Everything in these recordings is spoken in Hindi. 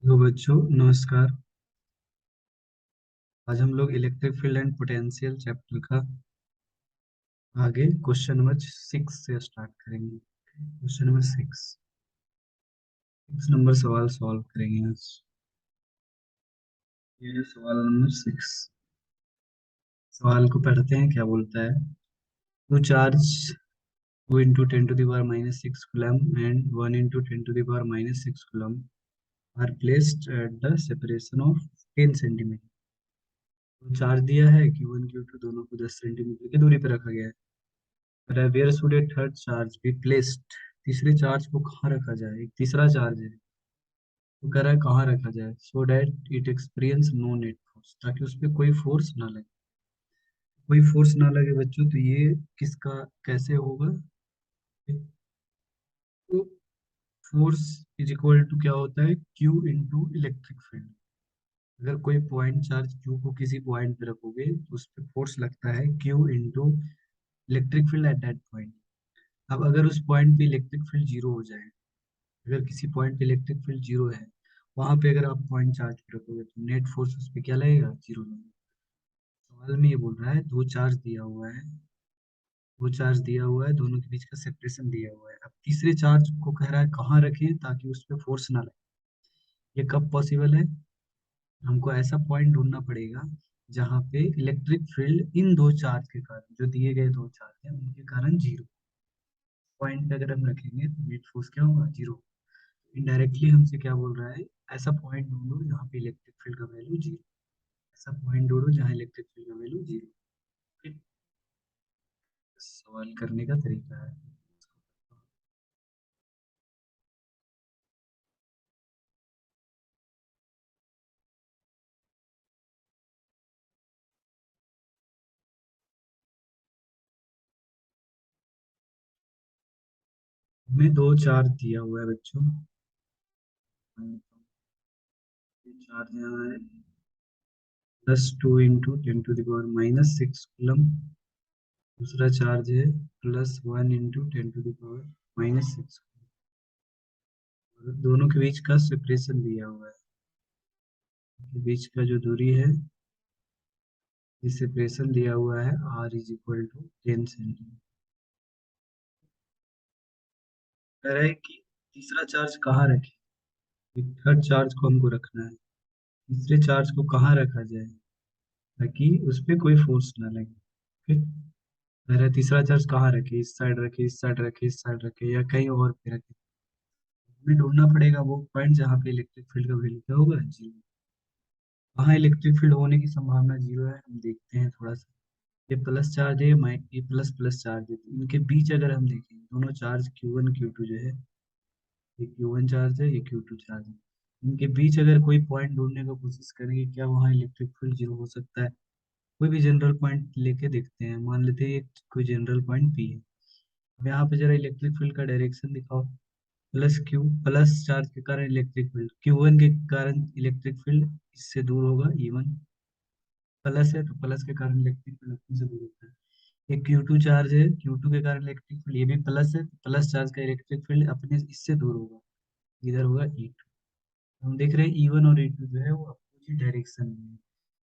तो बच्चों नमस्कार। आज हम लोग electric field and potential chapter का आगे क्वेश्चन नंबर 6 से स्टार्ट करेंगे। क्वेश्चन नंबर 6 नंबर सवाल सॉल्व करेंगे आज। ये है सवाल नंबर 6। सवाल को पढ़ते हैं, क्या बोलता है। Two charge 2 × 10⁻⁻6 coulomb and 1 × 10⁻⁻6 coulomb are placed at the separation of 10 centimetre. तो चार्ज दिया है Q1 Q2 दोनों को 10 सेंटीमीटर की दूरी पर रखा गया है। Where should a third charge be placed. तीसरे चार्ज को कहाँ रखा जाए। एक तीसरा चार्ज है, वो कह रहा है कहाँ रखा जाए। So that it experience no net force, ताकि उस पर कोई फोर्स ना लगे। कोई फोर्स ना लगे बच्चों, तो ये किसका कैसे होगा। तो फोर्स इज इक्वल टू क्या होता है, क्यू इंटू इलेक्ट्रिक फील्ड। अगर कोई पॉइंट चार्ज क्यू को किसी पॉइंट पे रखोगे तो उस पर फोर्स लगता है Q into electric field at that point. अब अगर उस पॉइंट पे इलेक्ट्रिक फील्ड जीरो हो जाए, अगर किसी पॉइंट पे इलेक्ट्रिक फील्ड जीरो है, वहां पे अगर आप पॉइंट चार्ज पे रखोगे तो नेट फोर्स उस पे क्या लगेगा, जीरो लगेगा। सवाल में ये बोल रहा है दो चार्ज दिया हुआ है, दो चार्ज दिया हुआ है, दोनों के बीच का सेपरेशन दिया हुआ है। अब तीसरे चार्ज को कह रहा है कहाँ रखें ताकि उस पे फोर्स ना लगे। ये कब पॉसिबल है, हमको ऐसा पॉइंट ढूंढना पड़ेगा जहाँ पे इलेक्ट्रिक फील्ड इन दो चार्ज के कारण, जो दिए गए दो चार्ज हैं उनके कारण जीरो। पॉइंट पे अगर हम रखेंगे तो नेट फोर्स क्या होगा, जीरो। इनडायरेक्टली हमसे क्या बोल रहा है, ऐसा पॉइंट ढूंढो जहाँ पे इलेक्ट्रिक फील्ड का वैल्यू जीरो। ऐसा पॉइंट ढूंढो जहाँ इलेक्ट्रिक फील्ड का वैल्यू जीरो। ठीक, सवाल करने का तरीका है। हमें दो चार्ज दिया हुआ है बच्चों। ये चार्ज यहाँ है +2 × 10⁻⁻6 कूलम। दूसरा चार्ज है +1 × 10⁻⁻6। दोनों के बीच का सेपरेशन दिया हुआ है। के बीच का जो दूरी है, ये सेपरेशन दिया हुआ है R = 10 सेंटीमीटर। कह रहा है कि तीसरा चार्ज कहाँ रखे। थर्ड चार्ज को हमको रखना है, तीसरे चार्ज को कहाँ रखा जाए ताकि उस पर कोई फोर्स ना लगे। ओके, कह रहा है तीसरा चार्ज कहाँ रखे, इस साइड रखे, इस साइड रखे, इस साइड रखे, या कहीं और पे रखे। हमें ढूंढना पड़ेगा वो पॉइंट जहाँ पे इलेक्ट्रिक फील्ड का वैल्यू क्या होगा, जीरो। वहाँ इलेक्ट्रिक फील्ड होने की संभावना जीरो है, हम देखते हैं थोड़ा सा। ये प्लस चार्ज है, ये प्लस प्लस चार्ज है, तो इनके बीच अगर हम देखें दोनों चार्ज Q1 Q2 जो है, ये Q1 चार्ज है, ये Q2 चार्ज है। इनके बीच अगर कोई पॉइंट ढूंढने का कोशिश करेंगे, क्या वहाँ इलेक्ट्रिक फील्ड जीरो हो सकता है। कोई भी जनरल पॉइंट लेके देखते हैं, मान लेते हैं ये कोई जनरल पॉइंट पी है। अब यहाँ पे जरा इलेक्ट्रिक फील्ड का डायरेक्शन दिखाओ। प्लस चार्ज के कारण इलेक्ट्रिक फील्ड Q1 के कारण इलेक्ट्रिक फील्ड इससे दूर होगा E1। प्लस है तो प्लस के कारण इलेक्ट्रिक फील्ड अपने से दूर होता है। एक Q2 चार्ज है, Q2 के कारण इलेक्ट्रिक फील्ड, ये भी प्लस है तो प्लस चार्ज का इलेक्ट्रिक फील्ड अपने इससे दूर होगा, इधर होगा E2। हम देख रहे हैं E1 और E2 जो है वो अपोजिट डायरेक्शन में है,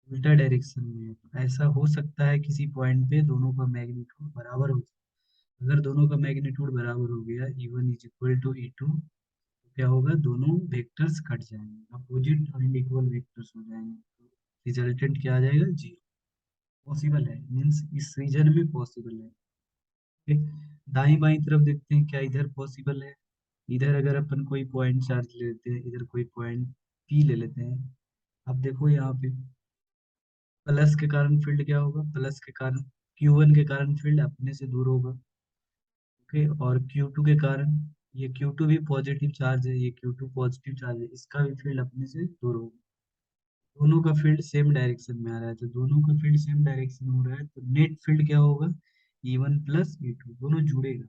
उल्टा डायरेक्शन में है। तो ऐसा हो सकता है किसी पॉइंट पे दोनों का मैग्नीट्यूड बराबर हो जाए। अगर दोनों का मैग्नीट्यूड बराबर हो गया, E1 = E2, तो क्या होगा, दोनों वेक्टर्स कट जाएंगे, अपोजिट एंड इक्वल वेक्टर्स हो जाएंगे, तो रिजल्टेंट क्या आ जाएगा, जीरो। पॉसिबल है, मीन्स इस रीजन में पॉसिबल है। ठीक, दाई बाई तरफ देखते हैं क्या इधर पॉसिबल है। इधर अगर अपन कोई पॉइंट चार्ज ले लेते हैं, इधर कोई पॉइंट पी ले लेते हैं। अब देखो यहाँ पे प्लस के कारण फील्ड क्या होगा, प्लस के कारण Q1 के कारण फील्ड अपने से दूर होगा। ओके, और Q2 के कारण, ये Q2 भी पॉजिटिव चार्ज है, ये Q2 पॉजिटिव चार्ज है, इसका भी फील्ड अपने से दूर होगा। दोनों का फील्ड सेम डायरेक्शन में आ रहा है, तो दोनों का फील्ड सेम डायरेक्शन में हो रहा है, तो नेट फील्ड क्या होगा, E1 + E2 दोनों जुड़ेगा।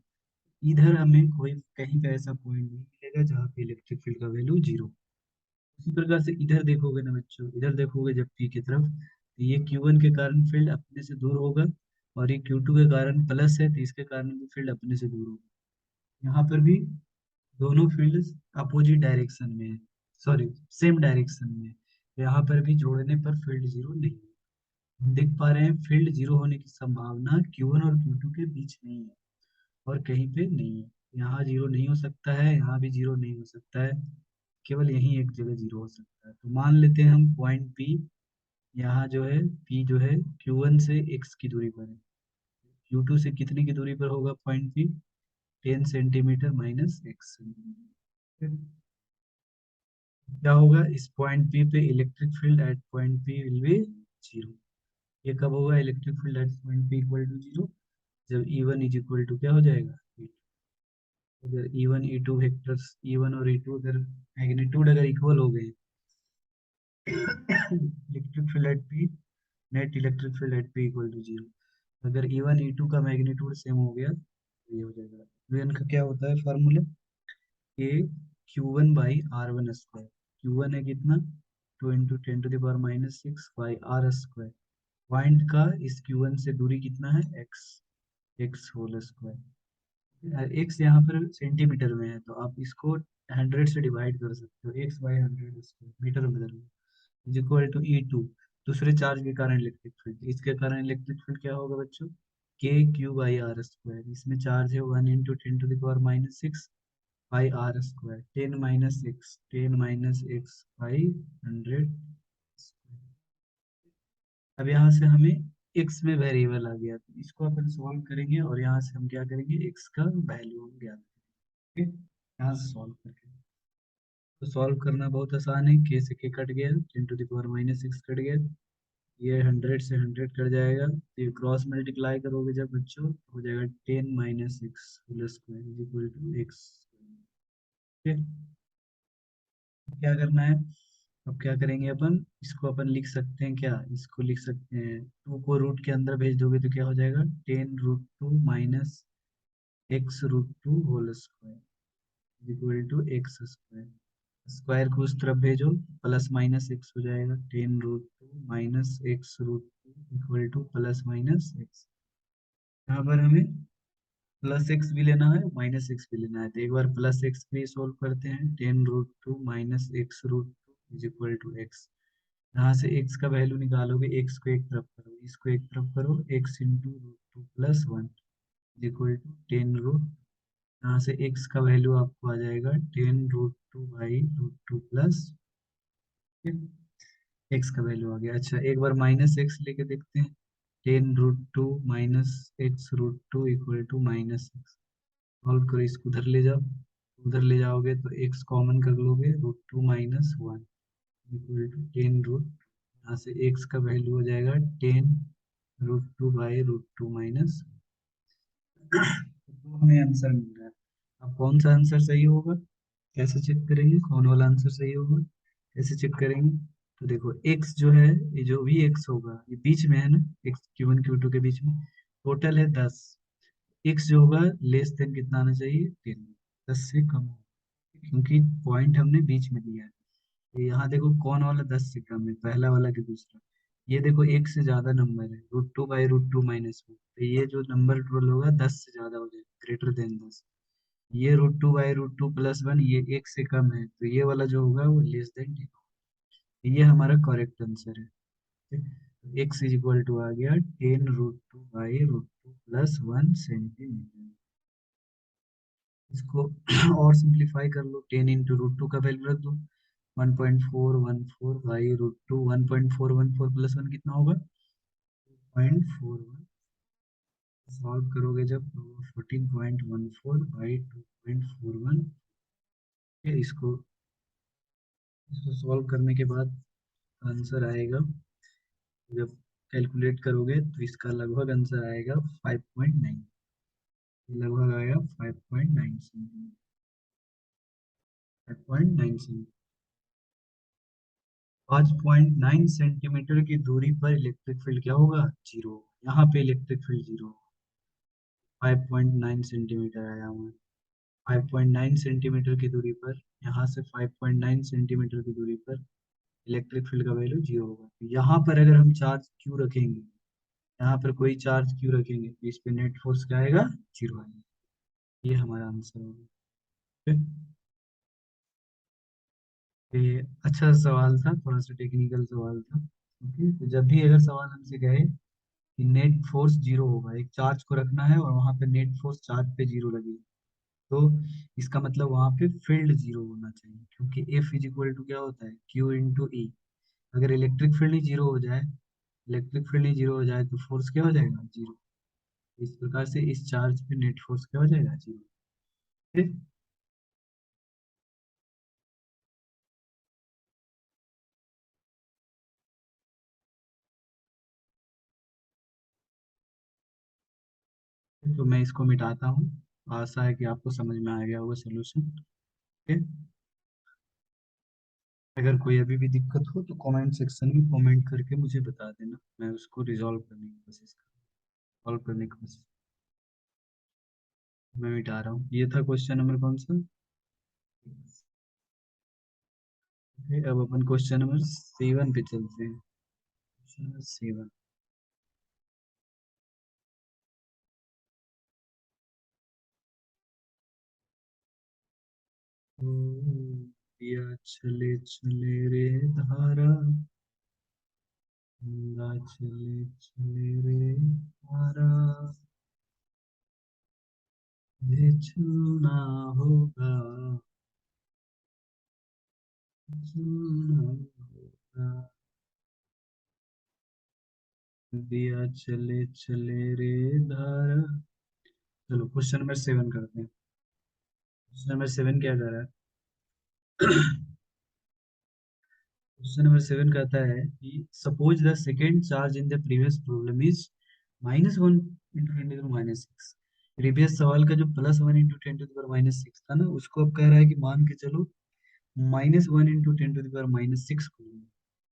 इधर हमें कोई कहीं पे ऐसा पॉइंट नहीं मिलेगा जहाँ पे इलेक्ट्रिक फील्ड का वैल्यू जीरो। उसी प्रकार से इधर देखोगे ना बच्चों, इधर देखोगे जब पी की तरफ, तो ये Q1 के कारण फील्ड अपने से दूर होगा, और ये Q2 के कारण प्लस है तो इसके कारण भी फील्ड अपने से दूर होगा। यहाँ पर भी दोनों फील्ड अपोजिट डायरेक्शन में है। सॉरी, सेम डायरेक्शन में, यहाँ पर भी जोड़ने पर फील्ड जीरो नहीं है। हम देख पा रहे हैं फील्ड जीरो होने की संभावना Q1 और Q2 के बीच नहीं है, और कहीं पे नहीं है। यहाँ जीरो नहीं हो सकता है, यहाँ भी जीरो नहीं हो सकता है, केवल यहीं एक जगह जीरो हो सकता है। तो मान लेते हैं हम पॉइंट P, यहाँ जो है P जो है Q1 से x की दूरी पर है। Q2 से कितने की दूरी पर होगा point P? 10 centimetre minus x centimetre. क्या होगा इस पॉइंट P पे? Electric field at point P will be zero. ये कब होगा electric field at point P equal to zero? जब E1 इज इक्वल टू क्या हो जाएगा? अगर E1 E2 वेक्टर्स E1 और E2 अगर मैग्नीट्यूड अगर इक्वल हो गए, electric field at P, net electric field at P equal to zero. अगर E1 E2 का मैग्नीट्यूड सेम हो गया तो ये हो जाएगा। तो इनका क्या होता है फार्मूला? के Q1 by R1 square. Q1 है कितना? 2 × 10⁻⁻6 बाई आर स्क्वायर। पॉइंट का इस Q1 से दूरी कितना है? x, x whole square. x यहाँ पर सेंटीमीटर में है, तो आप इसको 100 से डिवाइड कर सकते हो, x/100 स्क्वायर मीटर में बदल इज इक्वल टू E2। दूसरे चार्ज के कारण इलेक्ट्रिक फील्ड, इसके कारण इलेक्ट्रिक फील्ड क्या होगा बच्चों? KQ/R square. इसमें चार्ज है 1 × 10⁻⁻6 by R square. 10 - x, 10 - x by 100। अब यहाँ से हमें x में वेरिएबल आ गया, तो इसको अपन सॉल्व करेंगे और यहाँ से हम क्या करेंगे? x का वैल्यू हम ज्ञात करेंगे। यहाँ से सॉल्व करके, तो सॉल्व करना बहुत आसान है। k से k कट गया, 10⁻⁻6 कट गया, ये 100 से 100 कट जाएगा, तो ये क्रॉस मल्टीप्लाई करोगे जब बच्चों तो हो जाएगा 10 - x whole square is equal to x। ठीक है, क्या करना है? अब क्या करेंगे अपन? इसको अपन लिख सकते हैं क्या? इसको लिख सकते हैं, 2 को रूट के अंदर भेज दोगे तो क्या हो जाएगा? 10√2 minus x√2 whole square equal to x square. Square को उस तरफ भेजो, प्लस माइनस एक्स हो जाएगा। 10√2 minus x√2 equal two plus minus x. यहाँ पर हमें प्लस एक्स भी लेना है, माइनस एक्स भी लेना है, तो एक बार प्लस एक्स भी सोल्व करते हैं। 10√2 minus x√2 is equal to x. यहाँ से x का वैल्यू निकालोगे, x को एक तरफ करो, इसको एक तरफ करो, x into root two plus one equal to 10√। यहाँ से x का वैल्यू आपको आ जाएगा 10√2 by root two plus x का वैल्यू आ गया। अच्छा एक बार माइनस x लेके देखते हैं। 10√2 minus x√2 equal to minus x. Solve करो, इसको उधर ले जाओ, उधर ले जाओगे तो x कॉमन कर लोगे, √2 माइनस वन इक्वल टू 10√। यहाँ से x का वैल्यू हो जाएगा 10√2 बाई रूट टू माइनस। तो हमें आंसर मिल रहा है। अब कौन सा आंसर सही होगा, कैसे चेक करेंगे कौन वाला आंसर सही होगा? कैसे चेक करेंगे? तो देखो x जो है, ये जो भी x होगा ये बीच में है ना, x Q1 Q2 के बीच में, टोटल है 10। x जो होगा लेस देन कितना आना चाहिए? 10, 10 से कम, क्योंकि पॉइंट हमने बीच में दिया है। तो यहाँ देखो कौन वाला 10 से कम है, पहला वाला कि दूसरा? ये देखो एक से ज्यादा नंबर है, √2 by root two minus one, तो ये जो नंबर टोटल होगा 10 से ज्यादा हो जाएगा, ग्रेटर देन 10। ये √2 by root two plus one, ये एक से कम है, तो ये वाला जो होगा वो लेस देन 10। ये हमारा करेक्ट आंसर है। एक्स इज इक्वल टू आ गया 10√2 by root two plus one centimetre. इसको और सिंप्लीफाई कर लो, 10 × √2 का वैल्यू रख दो, 1.414 by root two, 1.414 plus one कितना होगा? 2.41। सॉल्व करोगे जब तो 14.14 बाई 2.41। इसको इसको सॉल्व करने के बाद आंसर आएगा, जब कैलकुलेट करोगे तो इसका लगभग आंसर आएगा 5.9, लगभग आएगा 5.9 सेंटीमीटर, 5.9 सेंटीमीटर। 5.9 सेंटीमीटर की दूरी पर इलेक्ट्रिक फील्ड क्या होगा? जीरो। यहाँ पे इलेक्ट्रिक फील्ड जीरो, 5.9 सेंटीमीटर आया हुआ है। 5.9 सेंटीमीटर की दूरी पर, यहाँ से 5.9 सेंटीमीटर की दूरी पर इलेक्ट्रिक फील्ड का वैल्यू जीरो होगा। तो यहाँ पर अगर हम चार्ज क्यू रखेंगे, यहाँ पर कोई चार्ज क्यू रखेंगे तो इस पे नेट फोर्स क्या आएगा? जीरो आएगा। ये हमारा आंसर होगा। ठीक? ये अच्छा सवाल था, थोड़ा सा टेक्निकल सवाल था। ओके, तो जब भी अगर सवाल हमसे कहे कि नेट फोर्स जीरो होगा, एक चार्ज को रखना है और वहां पे नेट फोर्स चार्ज पे जीरो लगेगी, तो इसका मतलब वहां पे फील्ड जीरो होना चाहिए, क्योंकि एफ इज इक्वल टू क्या होता है, क्यू इंटू ई। अगर इलेक्ट्रिक फील्ड ही जीरो हो जाए, इलेक्ट्रिक फील्ड ही जीरो हो जाए तो फोर्स क्या हो जाएगा, जीरो। इस प्रकार से इस चार्ज पे नेट फोर्स क्या हो जाएगा, जीरो। ठीक? तो मैं इसको मिटाता हूँ। आशा है कि आपको समझ में आ गया होगा सोल्यूशन। ठीक? अगर कोई अभी भी दिक्कत हो तो कमेंट सेक्शन में कमेंट करके मुझे बता देना, मैं उसको रिजॉल्व करने की कोशिश सॉल्व करने की कोशिश। मैं मिटा रहा हूँ। ये था क्वेश्चन नंबर कौन सा। ओके, अब अपन क्वेश्चन नंबर 7 पे चलते हैं। Question number 7। दिया चले चले रे धारा, गंगा चले चले रे धारा, ये छूना होगा, छूना होगा। दिया चले चले रे धारा। चलो क्वेश्चन नंबर 7 करते हैं। क्वेश्चन नंबर 7 क्या कर रहा है। क्वेश्चन नंबर 7 कहता है कि suppose the second charge in the previous problem is -1 × 10⁻⁶। Previous सवाल का जो +1 × 10⁻⁶ था ना, उसको अब कह रहा है कि मान के चलो -1 × 10⁻⁶ को लेंगे।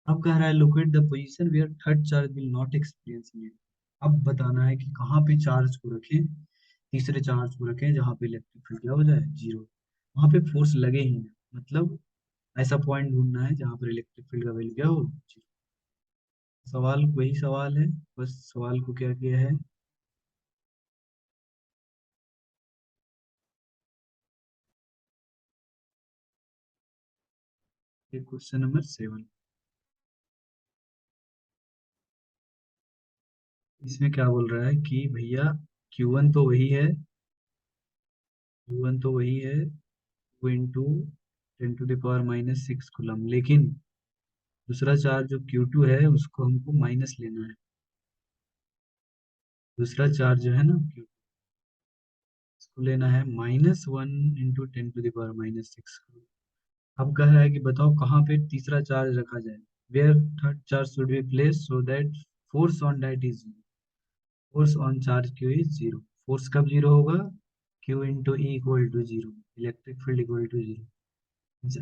अब कह रहा है locate the position where third charge will not experience it. अब बताना है कि कहाँ पे चार्ज को रखें, तीसरे चार्ज को रखें जहाँ पे इलेक्ट्रिक फील्ड क्या हो जाए, जीरो। वहां पे फोर्स लगे ही ना, मतलब ऐसा पॉइंट ढूंढना है जहाँ पर इलेक्ट्रिक फील्ड का वैल्यू क्या हो, जीरो। सवाल वही सवाल है, बस सवाल को क्या किया है। ये क्वेश्चन नंबर 7। इसमें क्या बोल रहा है कि भैया Q1 तो वही है, Q1 तो वही है, 2 × 10⁻⁶ कूलम, लेकिन दूसरा चार्ज जो Q2 है उसको हमको माइनस लेना है। दूसरा चार्ज जो है ना Q2, उसको लेना है -1 × 10⁻⁶। अब कह रहा है कि बताओ कहाँ पे तीसरा चार्ज रखा जाए, where third charge should be place so that force on that is, force on charge Q is zero. Force कब जीरो होगा, Q into E equal to zero, electric field equal to zero.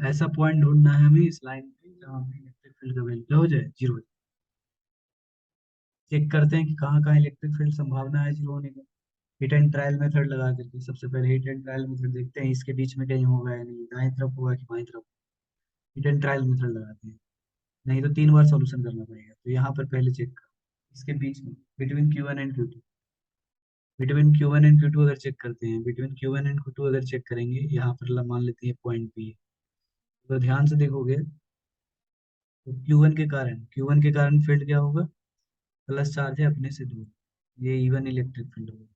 ऐसा पॉइंट ढूंढना है हमें इस लाइन पे जहाँ पे इलेक्ट्रिक फील्ड का वैल्यू क्या हो जाए, जीरो। चेक करते हैं कि कहाँ कहाँ इलेक्ट्रिक फील्ड संभावना है जीरो होने की। हिट एंड ट्रायल मेथड लगा करके सबसे पहले हिट एंड ट्रायल मेथड देखते हैं, इसके बीच में कहीं होगा या नहीं, दाएं तरफ होगा कि बाएं तरफ। हिट एंड ट्रायल मेथड लगाते हैं, नहीं तो 3 बार सॉल्यूशन करना पड़ेगा। तो यहाँ पर पहले चेक करो इसके बीच में, between Q1 and Q2। Between Q1 and Q2 अगर चेक करते हैं, बिटवीन Q1 एंड Q2 अगर चेक करेंगे, यहाँ पर मान लेते हैं पॉइंट P है। तो ध्यान से देखोगे तो Q1 के कारण फील्ड क्या होगा, प्लस चार्ज है अपने से दूर, ये इवन इलेक्ट्रिक फील्ड होगा।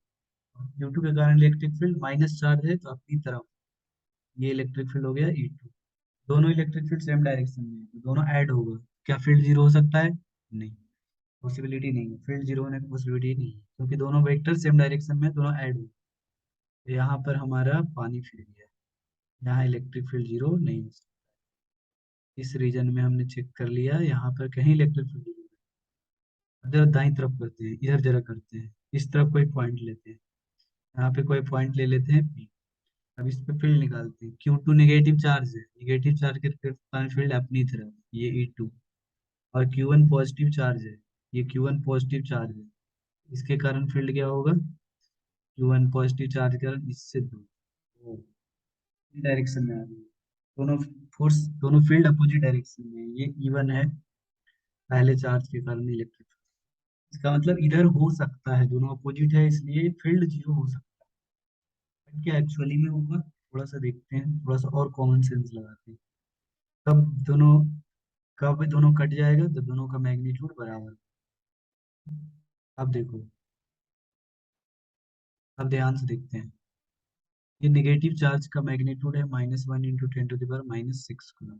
Q2 के कारण इलेक्ट्रिक फील्ड माइनस चार्ज है तो अपनी तरफ, ये इलेक्ट्रिक फील्ड हो गया E2। दोनों इलेक्ट्रिक फील्ड सेम डायरेक्शन में है तो दोनों ऐड होगा। क्या फील्ड जीरो हो सकता है, नहीं, पॉसिबिलिटी नहीं है, फील्ड जीरो होने की पॉसिबिलिटी नहीं है, क्योंकि दोनों वेक्टर सेम डायरेक्शन में दोनों ऐड हो। तो यहाँ पर हमारा पानी फिर गया, यहाँ इलेक्ट्रिक फील्ड जीरो नहीं हो सकता। इस रीजन में हमने चेक कर लिया, यहाँ पर कहीं इलेक्ट्रिक फील्ड जीरो। इधर दाई तरफ करते हैं, इधर जरा करते हैं, इस तरफ कोई पॉइंट लेते हैं, यहाँ पे कोई पॉइंट ले लेते हैं P। अब इस पे फील्ड निकालते हैं। Q2 नेगेटिव चार्ज है, नेगेटिव चार्ज के कारण फील्ड अपनी तरफ, ये E2। और Q1 पॉजिटिव चार्ज है, ये Q1 पॉजिटिव चार्ज है, इसके कारण फील्ड क्या होगा, Q1 पॉजिटिव चार्ज के कारण इससे दूर, डायरेक्शन में आ रही है। दोनों फोर्स, दोनों फील्ड अपोजिट डायरेक्शन में है। ये इवन है पहले चार्ज के कारण इलेक्ट्रिक, इसका मतलब इधर हो सकता है, दोनों अपोजिट है इसलिए फील्ड जीरो हो सकता है। क्या एक्चुअली में होगा, थोड़ा सा देखते हैं, थोड़ा सा और कॉमन सेंस लगाते हैं। कब दोनों कब दोनों कट जाएगा तो दोनों का मैग्नीट्यूड बराबर। अब देखो, अब ध्यान से देखते हैं। ये नेगेटिव चार्ज का मैग्नीट्यूड है -1 × 10⁻⁻6 गुना।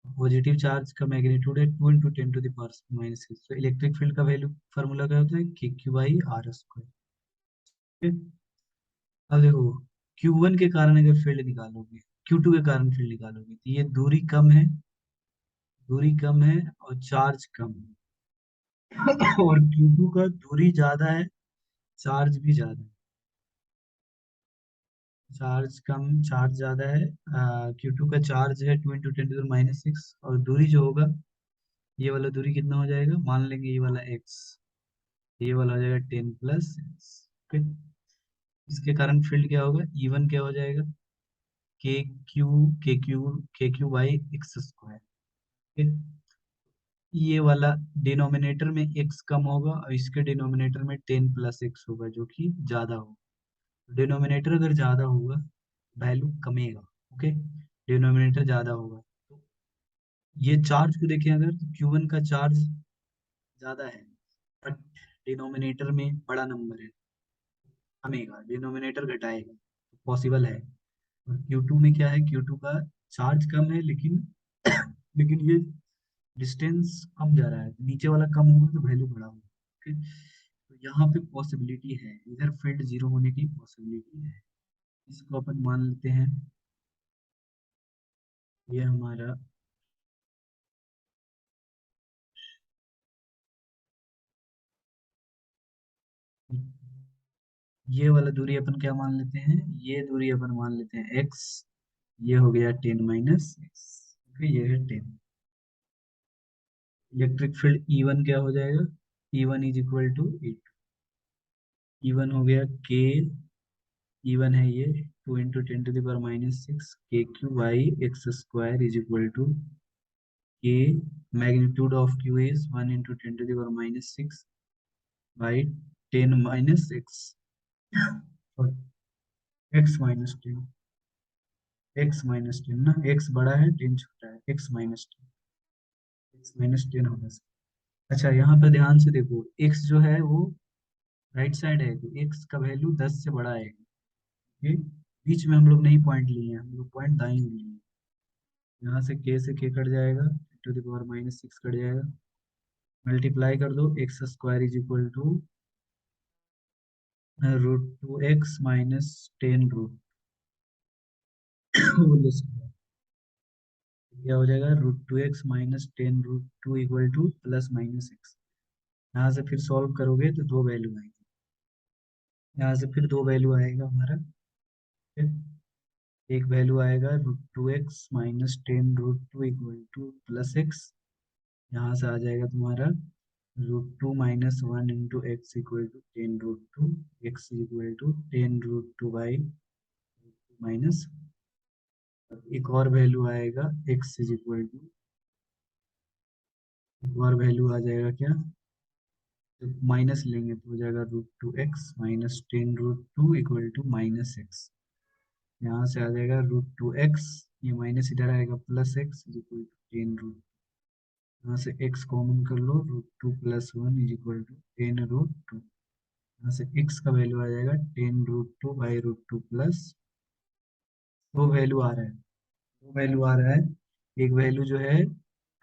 पॉजिटिव चार्ज का मैग्नीट्यूड है 2 × 10⁻⁻6। तो इलेक्ट्रिक फील्ड का वैल्यू फार्मूला क्या होता है, KQ/R²। अब देखो, Q1 के कारण अगर फील्ड निकालोगे, Q2 के कारण फील्ड निकालोगे, तो ये दूरी कम है, दूरी कम है और चार्ज कम है। और Q2 का दूरी ज्यादा है, चार्ज भी ज्यादा है। चार्ज कम, चार्ज ज्यादा है। Q2 का चार्ज है 2 × 10⁻⁻6, और दूरी जो होगा, ये वाला दूरी कितना हो जाएगा, मान लेंगे ये वाला x, ये वाला हो जाएगा 10 + x। ओके, इसके कारण फील्ड क्या होगा, E1 क्या हो जाएगा, KQ/x²। ये वाला डिनोमिनेटर में x कम होगा और इसके डिनोमिनेटर में 10 + x होगा, जो कि ज्यादा होगा। डिनोमिनेटर अगर ज्यादा होगा, वैल्यू कमेगा। ओके, डिनोमिनेटर ज्यादा होगा तो ये चार्ज को देखें अगर, तो Q1 का चार्ज ज्यादा है, बट डिनोमिनेटर में बड़ा नंबर है, कमेगा, डिनोमिनेटर घटाएगा, पॉसिबल है। और Q2 में क्या है, Q2 का चार्ज कम है, लेकिन लेकिन ये डिस्टेंस कम जा रहा है, तो नीचे वाला कम होगा तो वैल्यू बड़ा होगा। ओके, तो यहाँ पे पॉसिबिलिटी है, इधर फील्ड जीरो होने की पॉसिबिलिटी है। इसको अपन मान लेते हैं, ये हमारा, ये वाला दूरी अपन क्या मान लेते हैं, ये दूरी अपन मान लेते हैं x। ये हो गया 10 - x। ओके, ये है 10। इलेक्ट्रिक फील्ड E1 क्या हो जाएगा, E1 = 8। E1 हो गया k, E1 है ये 2 × 10⁻⁻6 KQ/x² k, magnitude of Q is 1 × 10⁻⁻6 by 10 - x, और x - 10 ना, x बड़ा है 10 छोटा है, x - 10 होगा सर। अच्छा, यहाँ पे ध्यान से देखो, x जो है वो राइट साइड है, तो x का वैल्यू 10 से बड़ा आएगा। ओके, बीच में हम लोग नहीं पॉइंट लिए हैं, हम लोग पॉइंट दाईं ओर लिए हैं। यहाँ से k से k कट जाएगा, ×10⁻⁻6 कट जाएगा, मल्टीप्लाई कर दो, x² = √2x - 10 होल स्क्वायर। क्या हो जाएगा, √2x - 10 √2 =+−x। यहाँ से फिर सॉल्व करोगे तो दो वैल्यू आएगी, यहाँ से फिर दो वैल्यू आएगा हमारा। ठीक? एक वैल्यू आएगा √2x - 10 √2 = +x। यहाँ से आ जाएगा तुम्हारा √2 - 1 × x = 10 √2, x = 10 √2/, एक और वैल्यू आएगा एक और वैल्यू आ जाएगा क्या, तो माइनस लेंगे तो हो जाएगा √2x - 10 √2 =−x। यहाँ से आ जाएगा √2x, ये माइनस इधर आएगा, +x = 10 √, यहाँ से x कॉमन कर लो, √2 + 1 = 10 √2। यहाँ से x का वैल्यू आ जाएगा 10 √2/√2 प्लस, दो वैल्यू आ रहा है, दो वैल्यू आ रहा है। एक वैल्यू जो है,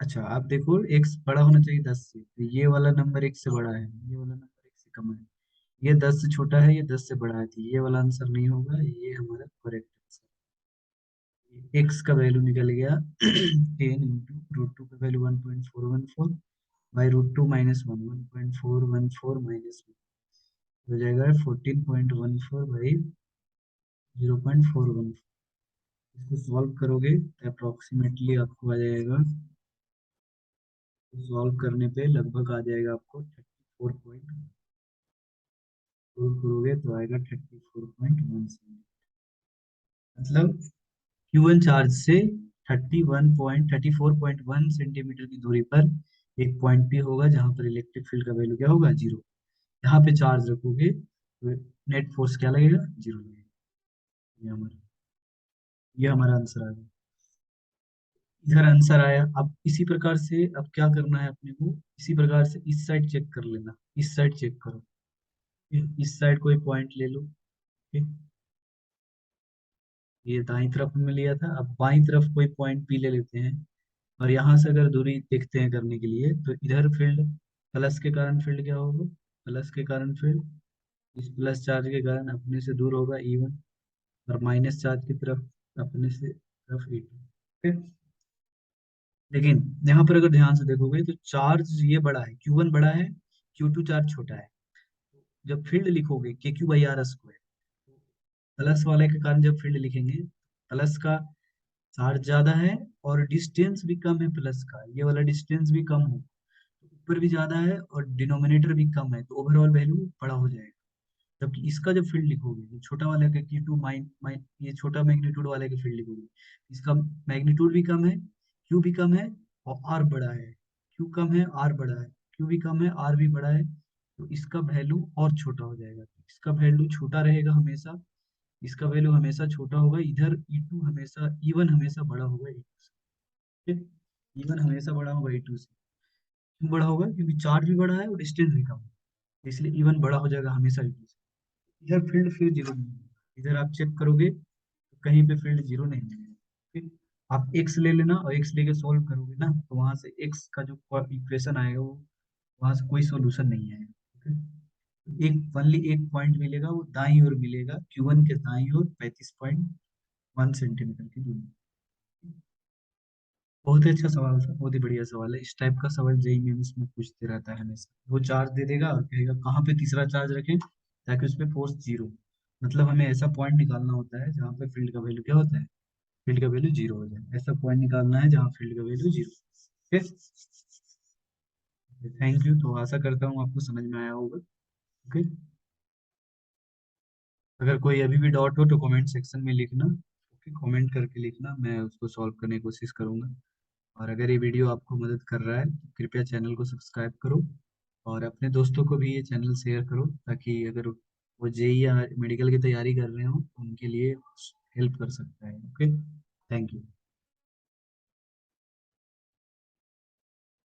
अच्छा आप देखो, x बड़ा होना चाहिए 10 से, तो ये वाला नंबर x से बड़ा है, ये वाला नंबर x से कम है। ये 10 से छोटा है, ये 10 से बड़ा है, तो ये वाला आंसर नहीं होगा, ये हमारा करेक्ट आंसर। x का वैल्यू निकल गया 10 × √2 का वैल्यू 1.414 बाई √2 - 1 1.414 - 1 हो जाएगा 14.14/0.414। इसको सॉल्व करोगे तो अप्रोक्सीमेटली आपको आ जाएगा, सॉल्व करने पे लगभग आ जाएगा आपको 34 सॉल्व करोगे तो आएगा 34.17। मतलब Q1 चार्ज से 34.1 सेंटीमीटर की दूरी पर एक पॉइंट भी होगा जहां पर इलेक्ट्रिक फील्ड का वैल्यू क्या होगा, जीरो। यहाँ पे चार्ज रखोगे तो नेट फोर्स क्या लगेगा, जीरो लगेगा। ये हमारा आंसर आ गया। इधर आंसर आया। अब इसी प्रकार से अब क्या करना है अपने को, इसी प्रकार से इस साइड चेक कर लेना, इस साइड चेक करो। इस साइड कोई पॉइंट ले लो। ठीक, ये दाईं तरफ में लिया था, अब बाईं तरफ कोई पॉइंट पी ले लेते हैं। और यहाँ से अगर दूरी देखते हैं करने के लिए, तो इधर फील्ड प्लस के कारण फील्ड क्या होगा, प्लस के कारण फील्ड इस प्लस चार्ज के कारण अपने से दूर होगा E1, और माइनस चार्ज की तरफ अपने से तरफ E2। ठीक, लेकिन यहाँ पर अगर ध्यान से देखोगे तो चार्ज ये बड़ा है, Q1 बड़ा है, Q2 चार्ज छोटा है। जब फील्ड लिखोगे KQ/R², प्लस वाले के कारण जब फील्ड लिखेंगे, प्लस का चार्ज ज्यादा है और डिस्टेंस भी कम है, प्लस का ये वाला डिस्टेंस भी कम हो, ऊपर भी ज्यादा है और डिनोमिनेटर भी कम है, तो ओवरऑल वैल्यू बड़ा हो जाएगा। जबकि इसका जब फील्ड लिखोगे, जो छोटा वाले का Q2 माइन माइन ये छोटा मैग्नीट्यूड वाले का फील्ड लिखोगे, इसका मैग्नीट्यूड भी कम है, Q भी कम है और R बड़ा है। Q कम है, R बड़ा है, Q भी कम है, R भी बड़ा है, तो इसका वैल्यू और छोटा हो जाएगा। इसका वैल्यू छोटा रहेगा हमेशा, इसका वैल्यू हमेशा छोटा होगा। इधर E2 हमेशा, E1 हमेशा बड़ा होगा E2 से। ठीक, E1 हमेशा बड़ा होगा E2 से। क्यों बड़ा होगा, क्योंकि चार्ज भी बड़ा है और डिस्टेंस भी कम है, इसलिए E1 बड़ा हो जाएगा हमेशा E2 से। इधर फील्ड फिर जीरो नहीं है, इधर आप चेक करोगे तो कहीं पे फील्ड जीरो नहीं है। ठीक, आप एक्स ले लेना और एक्स लेके सॉल्व करोगे ना, तो वहां से एक्स का जो इक्वेशन आएगा वो वहां से कोई सॉल्यूशन नहीं आएगा। ठीक? एक ओनली एक पॉइंट मिलेगा, वो दाईं ओर मिलेगा, Q1 के दाईं ओर 35.1 सेंटीमीटर की दूरी। बहुत ही अच्छा सवाल था, बहुत ही बढ़िया सवाल है। इस टाइप का सवाल जेई मेंस में पूछते रहता है हमेशा। वो चार्ज दे देगा और कहेगा कहाँ पे तीसरा चार्ज रखें ताकि उस पे फोर्स जीरो, मतलब हमें ऐसा पॉइंट निकालना होता है जहाँ पे फील्ड का वैल्यू क्या होता है, फील्ड का वैल्यू जीरो हो जाए। ऐसा पॉइंट निकालना है जहाँ फील्ड का वैल्यू जीरो। ठीक, थैंक यू। तो आशा करता हूँ आपको समझ में आया होगा। ओके, अगर कोई अभी भी डाउट हो तो कमेंट सेक्शन में लिखना। ओके, कमेंट करके लिखना, मैं उसको सॉल्व करने की कोशिश करूंगा। और अगर ये वीडियो आपको मदद कर रहा है तो कृपया चैनल को सब्सक्राइब करो, और अपने दोस्तों को भी ये चैनल शेयर करो, ताकि अगर वो जेई या मेडिकल की तैयारी कर रहे हो तो उनके लिए हेल्प कर सकता है। Okay, thank you.